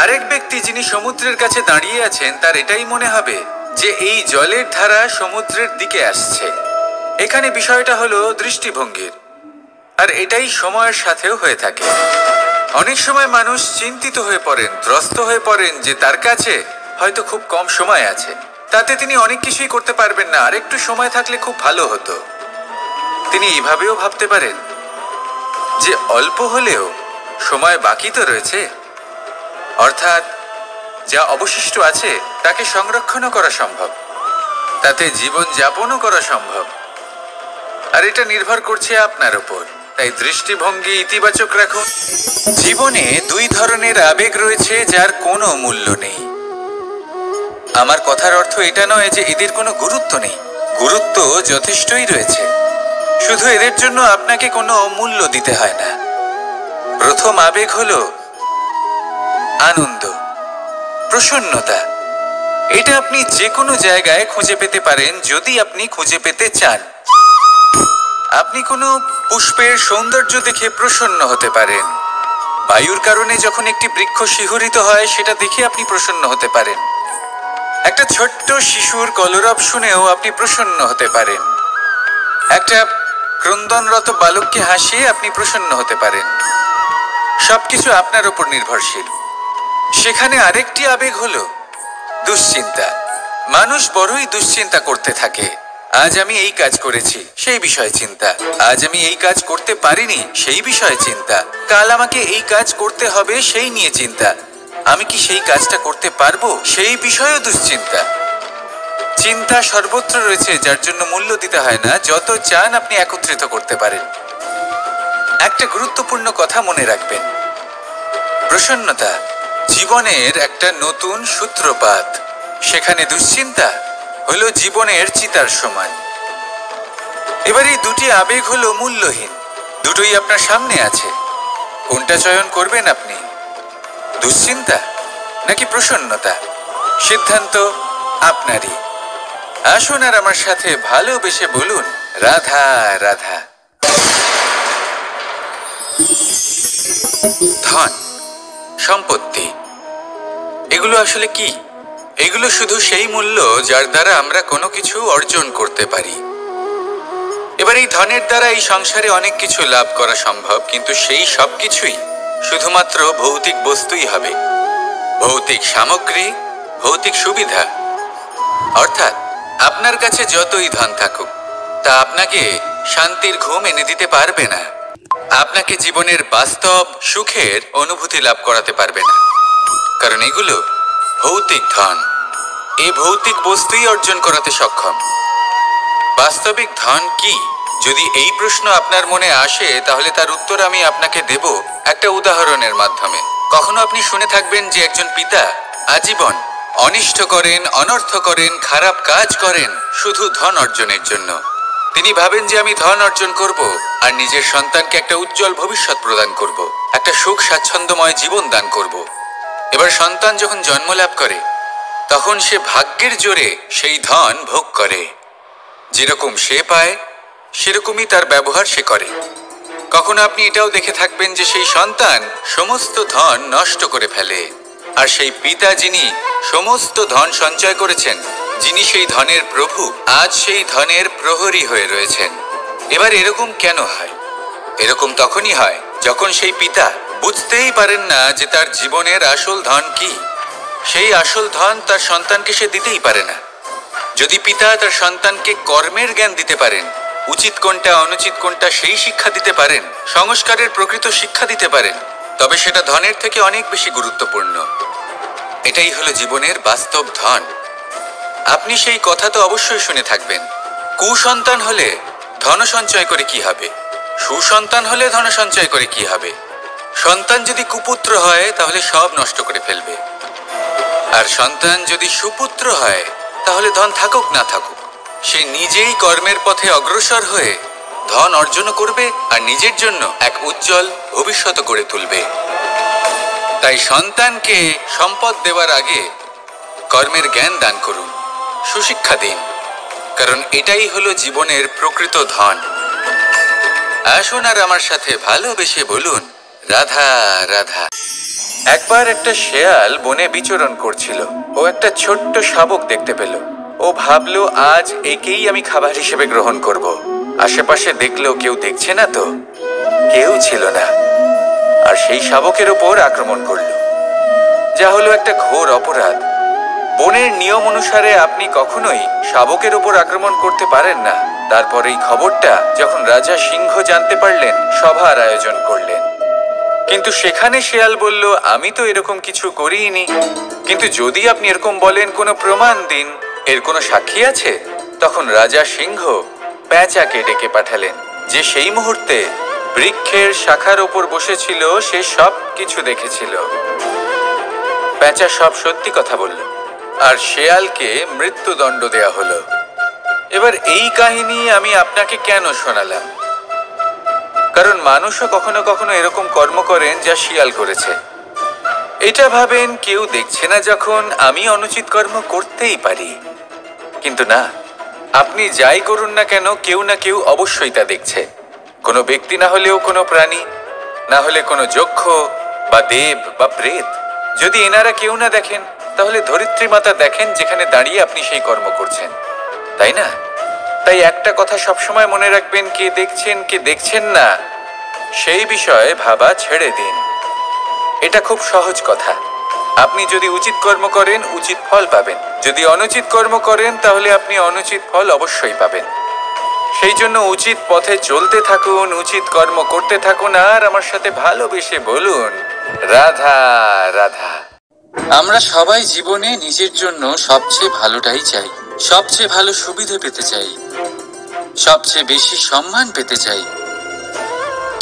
Speaker 1: আরেক ব্যক্তি যিনি সমুদ্রের কাছে দাঁড়িয়ে আছেন তার এটাই মনে হবে যে এই জলের ধারা সমুদ্রের দিকে আসছে। এখানে বিষয়টা হলো দৃষ্টিভঙ্গির, আর এটাই সময়ের সাথেও হয়ে থাকে। অনেক সময় মানুষ চিন্তিত হয়ে পড়েন, ত্রস্ত হয়ে পড়েন যে তার কাছে হয়তো খুব কম সময় আছে, তাতে তিনি অনেক কিছুই করতে পারবেন না, আর একটু সময় থাকলে খুব ভালো হতো। তিনি এইভাবেও ভাবতে পারেন যে অল্প হলেও সময় বাকি তো রয়েছে, অর্থাৎ যা অবশিষ্ট আছে তাকে সংরক্ষণও করা সম্ভব, তাতে জীবন যাপনও করা সম্ভব। আর এটা নির্ভর করছে আপনার উপর। তাই দৃষ্টিভঙ্গি ইতিবাচক রাখুন। জীবনে দুই ধরনের আবেগ রয়েছে যার কোনো মূল্য নেই। আমার কথার অর্থ এটা নয় যে এদের কোনো গুরুত্ব নেই, গুরুত্ব যথেষ্টই রয়েছে, শুধু এদের জন্য আপনাকে কোনো মূল্য দিতে হয় না। প্রথম আবেগ হলো আনন্দ, প্রসন্নতা। এটা আপনি যে কোনো জায়গায় খুঁজে পেতে পারেন যদি আপনি খুঁজে পেতে চান। আপনি কোনো পুষ্পের সৌন্দর্য দেখে প্রসন্ন হতে পারেন। বায়ুর কারণে যখন একটি বৃক্ষ শিহরিত হয় সেটা দেখে আপনি প্রসন্ন হতে পারেন। একটা ছোট্ট শিশুর কলরব শুনেও আপনি প্রসন্ন হতে পারেন। একটা ক্রন্দনরত বালককে হাসিয়ে আপনি প্রসন্ন হতে পারেন। সবকিছু আপনার উপর নির্ভরশীল। সেখানে আরেকটি আবেগ হলো দুশ্চিন্তা। মানুষ বড়ই দুশ্চিন্তা করতে থাকে। আজ আমি এই কাজ করেছি, সেই বিষয়ে চিন্তা। আজ আমি এই কাজ করতে পারিনি, সেই বিষয়ে চিন্তা। কাল আমাকে এই কাজ করতে হবে, সেই নিয়ে চিন্তা। আমি কি সেই কাজটা করতে পারবো, সেই বিষয়েও দুশ্চিন্তা। চিন্তা সর্বত্র রয়েছে, যার জন্য মূল্য দিতে হয় না। যত চান আপনি একত্রিত করতে পারেন। একটা গুরুত্বপূর্ণ কথা মনে রাখবেন, প্রসন্নতা জীবনের একটা নতুন সূত্রপাত। সেখানে দুশ্চিন্তা হলো জীবনের চিতার সমান। এবার এই দুটি আবেগ হলো মূল্যহীন, দুটোই আপনার সামনে আছে। কোনটা চয়ন করবেন আপনি, দুশ্চিন্তা নাকি প্রসন্নতা? সিদ্ধান্ত আপনারই। আসুন আর আমার সাথে ভালোবেসে বলুন, রাধা রাধা। ধন, সম্পত্তি, এগুলো আসলে কি? এগুলো শুধু সেই মূল্য যার দ্বারা আমরা কোনো কিছু অর্জন করতে পারি। এবার এই ধনের দ্বারা এই সংসারে অনেক কিছু লাভ করা সম্ভব, কিন্তু সেই সব কিছুই শুধুমাত্র ভৌতিক বস্তুই হবে, ভৌতিক সামগ্রী, ভৌতিক সুবিধা। অর্থাৎ আপনার কাছে যতই ধন থাকুক তা আপনাকে শান্তির ঘুম এনে দিতে পারবে না, আপনাকে জীবনের বাস্তব সুখের অনুভূতি লাভ করাতে পারবে না, কারণ এগুলো ভৌতিক ধন। এই ভৌতিক বস্তুই অর্জন করাতে সক্ষম। বাস্তবিক ধন কি? যদি এই প্রশ্ন আপনার মনে আসে তাহলে তার উত্তর আমি আপনাকে দেব একটা উদাহরণের মাধ্যমে। কখনো আপনি শুনে থাকবেন যে একজন পিতা আজীবন অনিষ্ট করেন, অনর্থ করেন, খারাপ কাজ করেন শুধু ধন অর্জনের জন্য। তিনি ভাবেন যে আমি ধন অর্জন করব আর নিজের সন্তানকে একটা উজ্জ্বল ভবিষ্যৎ প্রদান করব, একটা সুখ স্বাচ্ছন্দ্যময় জীবন দান করব। এবার সন্তান যখন জন্ম লাভ করে তখন সে ভাগ্যের জোরে সেই ধন ভোগ করে। যেরকম সে পায় সেরকমই তার ব্যবহার সে করে। কখনো আপনি এটাও দেখে থাকবেন যে সেই সন্তান সমস্ত ধন নষ্ট করে ফেলে, আর সেই পিতা যিনি সমস্ত ধন সঞ্চয় করেছেন, যিনি সেই ধনের প্রভু, আজ সেই ধনের প্রহরী হয়ে রয়েছেন। এবার এরকম কেন হয়? এরকম তখনই হয় যখন সেই পিতা বুঝতেই পারেন না যে তার জীবনের আসল ধন কি। সেই আসল ধন তার সন্তানকে সে দিতেই পারে না। যদি পিতা তার সন্তানকে কর্মের জ্ঞান দিতে পারেন, উচিত কোনটা অনুচিত কোনটা সেই শিক্ষা দিতে পারেন, সংস্কারের প্রকৃত শিক্ষা দিতে পারেন, তবে সেটা ধনের থেকে অনেক বেশি গুরুত্বপূর্ণ। এটাই হলো জীবনের বাস্তব ধন। আপনি সেই কথা তো অবশ্যই শুনে থাকবেন কুসন্তান হলে ধন সঞ্চয় করে কি হবে, সুসন্তান হলে ধন সঞ্চয় করে কি হবে? সন্তান যদি কুপুত্র হয় তাহলে সব নষ্ট করে ফেলবে, আর সন্তান যদি সুপুত্র হয় তাহলে ধন থাকুক না থাকুক সে নিজেই কর্মের পথে অগ্রসর হয়ে ধন অর্জন করবে আর নিজের জন্য এক উজ্জ্বল ভবিষ্যৎ গড়ে তুলবে। তাই সন্তানকে সম্পদ দেওয়ার আগে কর্মের জ্ঞান দান করুন, সুশিক্ষা দিন, কারণ এটাই হলো জীবনের প্রকৃত ধন। আসুন আর আমার সাথে ভালোবেসে বলুন, রাধা রাধা। একবার একটা শেয়াল বনে বিচরণ করছিল। ও একটা ছোট্ট শাবক দেখতে পেল। ও ভাবলো, আজ একেই আমি খাবার হিসেবে গ্রহণ করব। আশেপাশে দেখলো কেউ দেখছে না তো, কেউ ছিল না, আর সেই শাবকের ওপর আক্রমণ করলো, যা হলো একটা ঘোর অপরাধ। বনের নিয়ম অনুসারে আপনি কখনোই শাবকের ওপর আক্রমণ করতে পারেন না। তারপর এই খবরটা যখন রাজা সিংহ জানতে পারলেন, সভার আয়োজন করলেন। কিন্তু সেখানে শেয়াল বলল, আমি তো এরকম কিছু করিনি। কিন্তু যদি আপনি এরকম বলেন, কোনো প্রমাণ দিন, এর কোনো সাক্ষী আছে? তখন রাজা সিংহ পেঁচাকে ডেকে পাঠালেন, যে সেই মুহূর্তে বৃক্ষের শাখার ওপর বসেছিল। সে সব কিছু দেখেছিল। পেঁচা সব সত্যি কথা বলল, আর শেয়ালকে মৃত্যুদণ্ড দেয়া হলো। এবার এই কাহিনী আমি আপনাকে কেন শোনালাম? কারণ মানুষও কখনো কখনো এরকম কর্ম করেন যা শিয়াল করেছে। এটা ভাবেন কেউ দেখছে না, যখন আমি অনুচিত কর্ম করতেই পারি। কিন্তু না, আপনি যাই করুন না কেন, কেউ না কেউ অবশ্যই তা দেখছে। কোনো ব্যক্তি না হলেও কোনো প্রাণী, না হলে কোনো যক্ষ বা দেব বা প্রেত। যদি এনারা কেউ না দেখেন, তাহলে ধরিত্রী মাতা দেখেন, যেখানে দাঁড়িয়ে আপনি সেই কর্ম করছেন, তাই না? তাই একটা কথা সবসময় মনে রাখবেন, কে দেখছেন কে দেখছেন না সেই বিষয়ে ভাবা ছেড়ে দিন। এটা খুব সহজ কথা। আপনি যদি উচিত কর্ম করেন, উচিত ফল পাবেন। যদি অনুচিত কর্ম করেন, তাহলে আপনি অনুচিত ফল অবশ্যই পাবেন। সেই জন্য উচিত পথে চলতে থাকুন, উচিত কর্ম করতে থাকুন, আর আমার সাথে ভালোবেসে বলুন, রাধা রাধা। আমরা সবাই জীবনে নিজের জন্য সবচেয়ে ভালোটাই চাই, সবচেয়ে ভালো সুবিধা পেতে চাই, সবচেয়ে বেশি সম্মান পেতে চাই।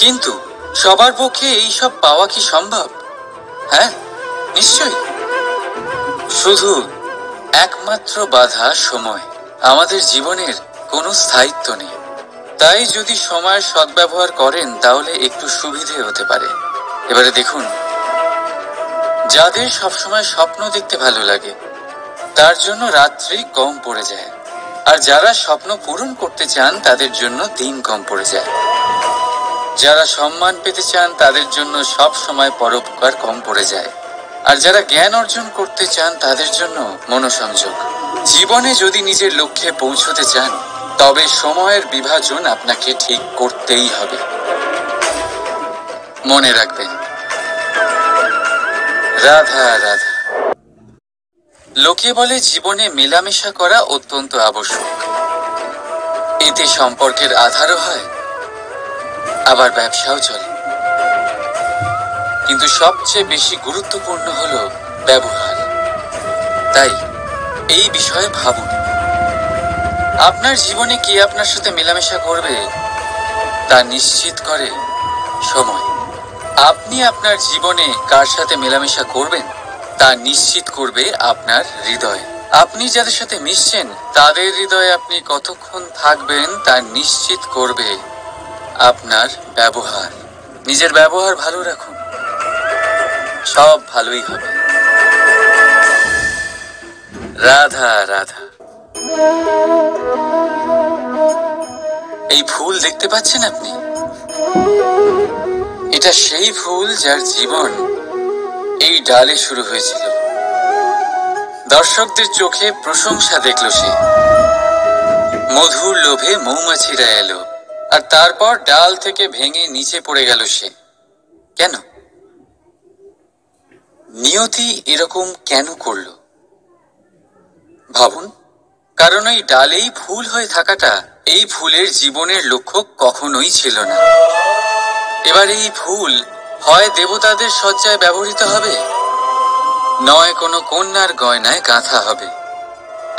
Speaker 1: কিন্তু সবার পক্ষে এইসব পাওয়া কি সম্ভব? হ্যাঁ, নিশ্চয়ই। শুধু একমাত্র বাধা সময়। আমাদের জীবনের কোনো স্থায়িত্ব নেই। তাই যদি সময়ের সদ্ব্যবহার করেন, তাহলে একটু সুবিধে হতে পারে। এবারে দেখুন, যাদের সবসময় স্বপ্ন দেখতে ভালো লাগে, তার জন্য রাত্রি কম পড়ে যায়। আর যারা স্বপ্ন পূরণ করতে চান, তাদের জন্য দিন কম পড়ে যায়। যারা সম্মান পেতে চান, তাদের জন্য সব সময় পরোপকার কম পড়ে যায়। আর যারা জ্ঞান অর্জন করতে চান, তাদের জন্য মনোসংযোগ। জীবনে যদি নিজের লক্ষ্যে পৌঁছতে চান, তবে সময়ের বিভাজন আপনাকে ঠিক করতেই হবে। মনে রাখবেন, রাধা রাধা। লোকে বলে জীবনে মেলামেশা করা অত্যন্ত আবশ্যক। এতে সম্পর্কের আধারও হয়, আবার ব্যবসাও চলে। কিন্তু সবচেয়ে বেশি গুরুত্বপূর্ণ হলো ব্যবহার। তাই এই বিষয়ে ভাবুন, আপনার জীবনে কে আপনার সাথে মেলামেশা করবে তা নিশ্চিত করে সময়। আপনি আপনার জীবনে কার সাথে মেলামেশা করবেন তা নিশ্চিত করবে আপনার হৃদয়। আপনি যাদের সাথে মিশছেন, তাদের হৃদয়ে আপনি কতক্ষণ থাকবেন তা নিশ্চিত করবে আপনার ব্যবহার। নিজের ব্যবহার ভালো রাখুন, সব ভালোই হবে। রাধা রাধা। এই ফুল দেখতে পাচ্ছেন আপনি? এটা সেই ফুল যার জীবন এই ডালে শুরু হয়েছিল। দর্শকদের চোখে প্রশংসা দেখল সে। মধুর লোভে মৌমাছিরা এলো, আর তারপর ডাল থেকে ভেঙে নিচে পড়ে গেল সে। কেন? নিয়তি এরকম কেন করলো? ভাবুন। কারণ এই ডালেই ফুল হয়ে থাকাটা এই ফুলের জীবনের লক্ষ্য কখনোই ছিল না। এবার এই ফুল হয় দেবতাদের সজ্জায় ব্যবহৃত হবে, নয় কোনো কন্যার গয়নায় গাঁথা হবে,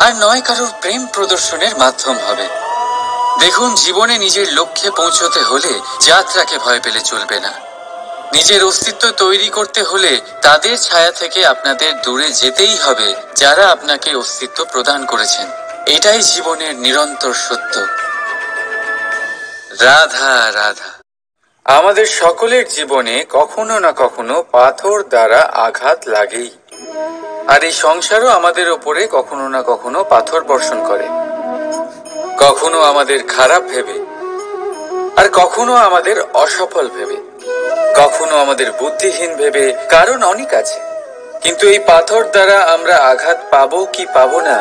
Speaker 1: আর নয় কারোর প্রেম প্রদর্শনের মাধ্যম হবে। দেখুন, জীবনে নিজের লক্ষ্যে পৌঁছতে হলে যাত্রাকে ভয় পেলে চলবে না। নিজের অস্তিত্ব তৈরি করতে হলে তাদের ছায়া থেকে আপনাদের দূরে যেতেই হবে যারা আপনাকে অস্তিত্ব প্রদান করেছেন। এটাই জীবনের নিরন্তর সত্য। রাধা রাধা। আমাদের সকলের জীবনে কখনো না কখনো পাথর দ্বারা আঘাত লাগেই, আর এই সংসারও আমাদের ওপরে কখনো না কখনো পাথর বর্ষণ করে, কখনো আমাদের খারাপ ভেবে, আর কখনো আমাদের অসফল ভেবে, কখনো আমাদের বুদ্ধিহীন ভেবে। কারণ অনেক আছে, কিন্তু এই পাথর দ্বারা আমরা আঘাত পাবো কি পাবো না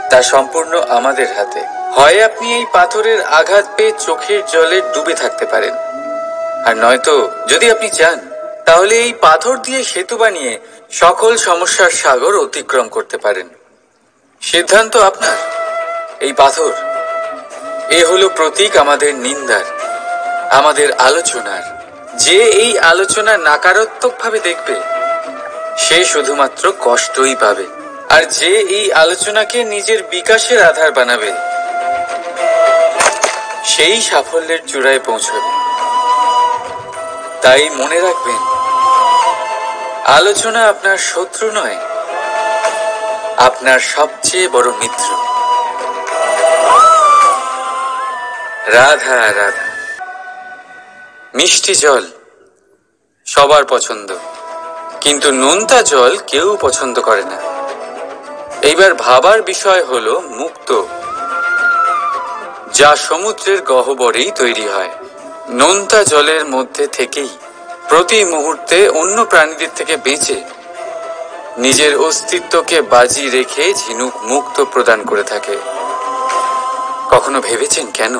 Speaker 1: তা সম্পূর্ণ আমাদের হাতে। হয় আপনি এই পাথরের আঘাত পেয়ে চোখের জলে ডুবে থাকতে পারেন, আর নয়তো যদি আপনি চান তাহলে এই পাথর দিয়ে সেতু বানিয়ে সকল সমস্যার সাগর অতিক্রম করতে পারেন। সিদ্ধান্ত আপনার। এই পাথর হলো প্রতীক আমাদের নিন্দার, আমাদের আলোচনার। যে এই আলোচনা নাকারাত্মকভাবে দেখবে সে শুধুমাত্র কষ্টই পাবে, আর যে এই আলোচনাকে নিজের বিকাশের আধার বানাবে সেই সাফল্যের চূড়ায় পৌঁছবে। তাই মনে রাখবেন, আলোচনা আপনার শত্রু নয়, আপনার সবচেয়ে বড় মিত্র। রাধা রাধা। মিষ্টি জল সবার পছন্দ, কিন্তু নোনতা জল কেউ পছন্দ করে না। এইবার ভাবার বিষয় হলো মুক্ত, যা সমুদ্রের গহ্বরেই তৈরি হয়। নোনতা জলের মধ্যে থেকেই প্রতি মুহূর্তে অন্য প্রাণীদের থেকে বেঁচে নিজের অস্তিত্বকে বাজি রেখে ঝিনুক মুক্ত প্রদান করে থাকে। কখনো ভেবেছেন কেন?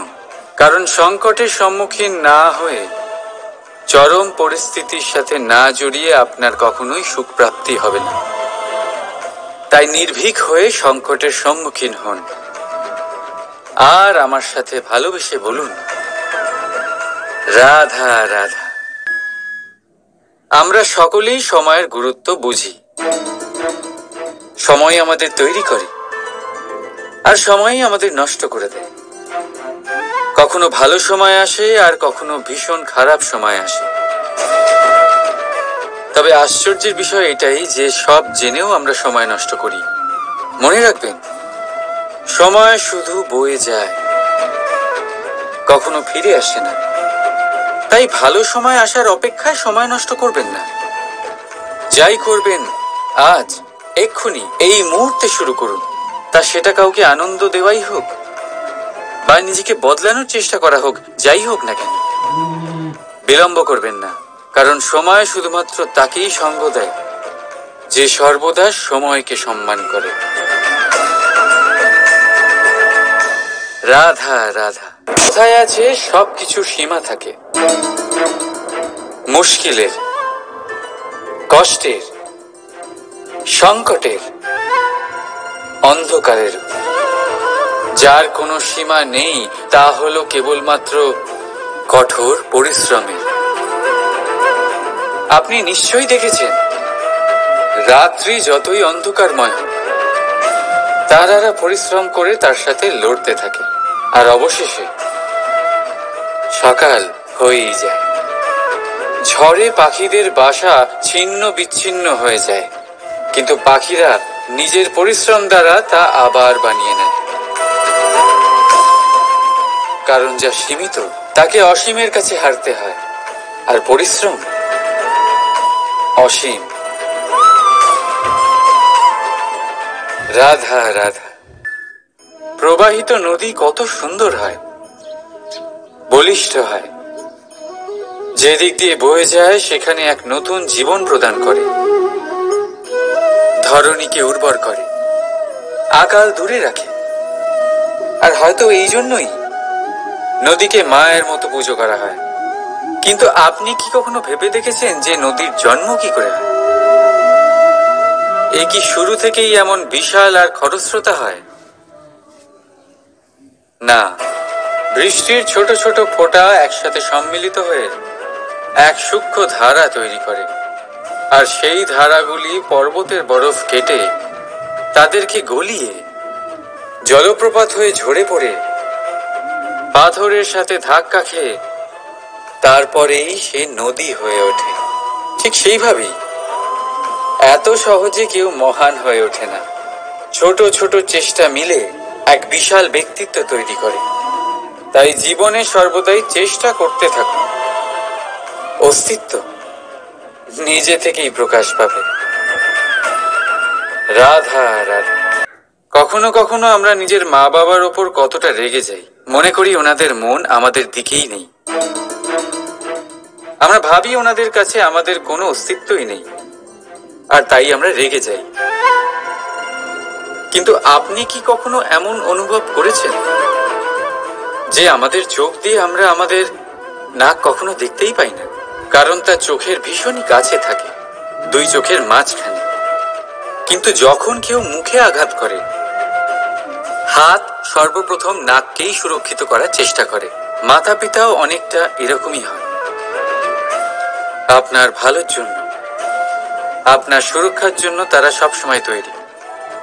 Speaker 1: কারণ সংকটের সম্মুখীন না হয়ে, চরম পরিস্থিতির সাথে না জড়িয়ে আপনার কখনোই সুখ প্রাপ্তি হবে না। তাই নির্ভীক হয়ে সংকটের সম্মুখীন হন, আর আমার সাথে ভালোবেসে বলুন, রাধা রাধা। আমরা সকলেই সময়ের গুরুত্ব বুঝি। সময় আমাদের তৈরি করে, আর সময়ই আমাদের নষ্ট করে দেয়। কখনো ভালো সময় আসে, আর কখনো ভীষণ খারাপ সময় আসে। তবে আশ্চর্যের বিষয় এটাই যে সব জেনেও আমরা সময় নষ্ট করি। মনে রাখবেন, সময় শুধু বয়ে যায়, কখনো ফিরে আসে না। তাই ভালো সময় আসার অপেক্ষায় সময় নষ্ট করবেন না। যাই করবেন আজ, এক্ষুনি, এই মুহূর্তে শুরু করুন। তা সেটা কাউকে আনন্দ দেওয়াই হোক, বা নিজেকে বদলানোর চেষ্টা করা হোক, যাই হোক না কেন, বিলম্ব করবেন না। কারণ সময় শুধুমাত্র তাকেই সঙ্গ দেয় যে সর্বদা সময়কে সম্মান করে। রাধা রাধা। কোথায় আছে সবকিছুর সীমা থাকে, মুশকিলের, কষ্টের, সংকটের, অন্ধকারের। যার কোনো সীমা নেই তা হলো কেবলমাত্র কঠোর পরিশ্রমের। আপনি নিশ্চয়ই দেখেছেন, রাত্রি যতই অন্ধকারময় হোক, তারারা পরিশ্রম করে তার সাথে লড়তে থাকে, আর অবশেষে সকাল হয়েই যায়। ঝড়ে পাখিদের বাসা ছিন্ন বিচ্ছিন্ন হয়ে যায়, কিন্তু পাখিরা নিজের পরিশ্রম দ্বারা তা আবার বানিয়ে নেয়। কারণ যা সীমিত তাকে অসীমের কাছে হারতে হয়, আর পরিশ্রম অসীম। রাধা রাধা। প্রবাহিত নদী কত সুন্দর হয়, বলিষ্ঠ হয়। যেদিক দিয়ে বয়ে যায় সেখানে এক নতুন জীবন প্রদান করে, ধরণীকে উর্বর করে, আকাল দূরে রাখে। আর হয়তো এই জন্যই নদীকে মায়ের মতো পুজো করা হয়। কিন্তু আপনি কি কখনো ভেবে দেখেছেন যে নদীর জন্ম কি করে হয়? এ কি শুরু থেকেই এমন বিশাল আর খরস্রোতা হয়? না, বৃষ্টির ছোট ছোট ফোঁটা একসাথে সম্মিলিত হয়ে এক সূক্ষ্ম ধারা তৈরি করে, আর সেই ধারাগুলি পর্বতের বরফ কেটে তাদেরকে গলিয়ে জলপ্রপাত হয়ে ঝরে পড়ে পাথরের সাথে ধাক্কা খেয়ে তারপরেই সে নদী হয়ে ওঠে। ঠিক সেইভাবেই এত সহজে কেউ মহান হয়ে ওঠে না। ছোট ছোট চেষ্টা মিলে এক বিশাল ব্যক্তিত্ব তৈরি করে। তাই জীবনে সর্বদাই চেষ্টা করতে থাকুন। অস্তিত্ব নিজে থেকেই প্রকাশ পাবে। রাধা রাধা। কখনো কখনো আমরা নিজের মা বাবার ওপর কতটা রেগে যাই, মনে করি ওনাদের মন আমাদের দিকেই নেই। আমরা ভাবি ওনাদের কাছে আমাদের কোনো অস্তিত্বই নেই, আর তাই আমরা রেগে যাই। কিন্তু আপনি কি কখনো এমন অনুভব করেছেন যে আমাদের চোখ দিয়ে আমরা আমাদের নাক কখনো দেখতেই পাই না, কারণ তা চোখের ভীষণই কাছে থাকে, দুই চোখের মাঝখানে। কিন্তু যখন কেউ মুখে আঘাত করে, হাত সর্বপ্রথম নাককেই সুরক্ষিত করার চেষ্টা করে। মাতা পিতাও অনেকটা এরকমই হয়। আপনার ভালোর জন্য, আপনার সুরক্ষার জন্য তারা সবসময় তৈরি।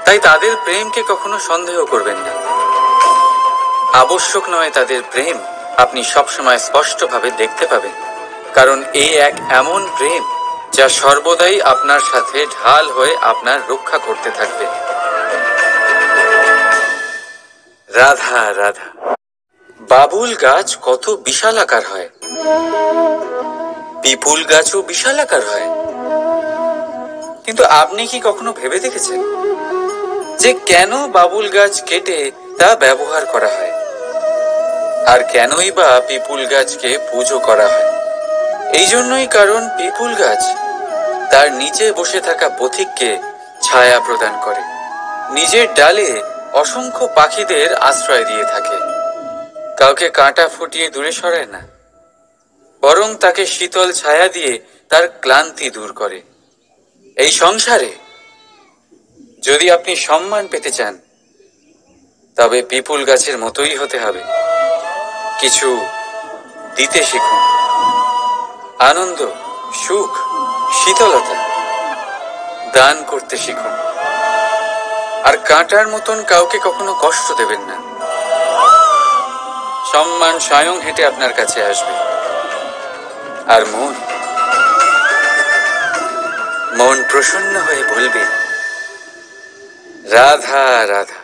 Speaker 1: তাই তাদের প্রেমকে কখনো সন্দেহ করবেন না। আবশ্যক নয় তাদের প্রেম আপনি সবসময় স্পষ্টভাবে দেখতে পাবেন, কারণ এই এক এমন প্রেম যা সর্বদাই আপনার সাথে ঢাল হয়ে আপনার রক্ষা করতে থাকবে। রাধা রাধা। বাবুল গাছ কত বিশাল আকার হয়, পিপুল গাছও বিশাল আকার হয়। কিন্তু আপনি কি কখনো ভেবে দেখেছেন যে কেন বাবুল গাছ কেটে তা ব্যবহার করা হয়, আর কেনই বা পিপুল গাছকে পুজো করা হয়? এই জন্যই, কারণ পিপুল গাছ তার নিচে বসে থাকা পথিককে ছায়া প্রদান করে, নিজের ডালে অসংখ্য পাখিদের আশ্রয় দিয়ে থাকে, কাউকে কাঁটা ফুটিয়ে দূরে সরায় না, বরং তাকে শীতল ছায়া দিয়ে তার ক্লান্তি দূর করে। এই সংসারে যদি আপনি সম্মান পেতে চান, তবে পিপুল গাছের মতোই হতে হবে। কিছু দিতে শিখুন, আনন্দ, সুখ, শীতলতা দান করতে শিখুন, আর কাঁটার মতন কাউকে কখনো কষ্ট দেবেন না। সম্মান স্বয়ং হেঁটে আপনার কাছে আসবে। আর মন প্রসন্ন হয়ে বলবে, রাধা রাধা।